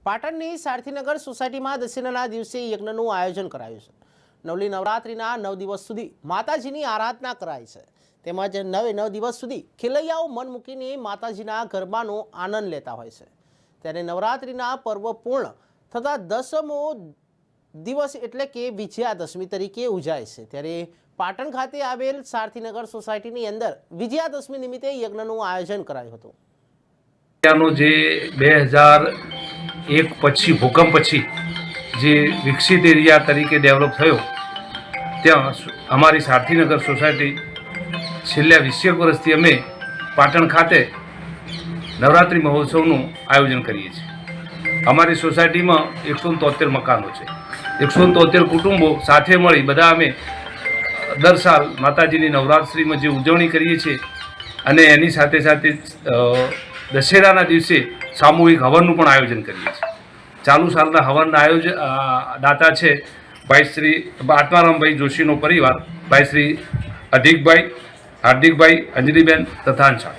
પાટણની સારથીનગર સોસાયટીમાં દશેરાના દિવસે યજ્ઞનું આયોજન કરાયું છે। નવલી નવરાત્રિના 9 દિવસ સુધી માતાજીની આરાધના કરાય છે, તેમજ 9 દિવસ સુધી ખેલૈયાઓ મન મૂકીને માતાજીના ગરબાનો આનંદ લેતા હોય છે। ત્યારે નવરાત્રિના પર્વ પૂર્ણ થતા 10મો દિવસ એટલે કે વિજયાદશમી તરીકે ઉજાય છે। ત્યારે પાટણ ખાતે આવેલ સારથીનગર સોસાયટીની અંદર વિજયાદશમી નિમિત્તે યજ્ઞનું આયોજન કરાયું હતું। જે 2001 પછી ભૂકંપ પછી જે વિકસિત એરિયા તરીકે ડેવલપ થયો, ત્યાં અમારી સારથીનગર સોસાયટી છેલ્લા 20 વર્ષથી અમે પાટણ ખાતે નવરાત્રિ મહોત્સવનું આયોજન કરીએ છીએ। અમારી સોસાયટીમાં 173 મકાનો છે, 173 કુટુંબો સાથે મળી બધા અમે દર સાલ માતાજીની નવરાત્રિમાં જે ઉજવણી કરીએ છીએ અને એની સાથે સાથે દશેરાના દિવસે સામૂહિક હવનનું પણ આયોજન કરીએ છીએ। ચાલુ સાલના હવનના દાતા છે ભાઈ શ્રી આત્મારામભાઈ જોશીનો પરિવાર, ભાઈ શ્રી અધિકભાઈ, હાર્દિકભાઈ, અંજલીબેન તથા અંશાળ।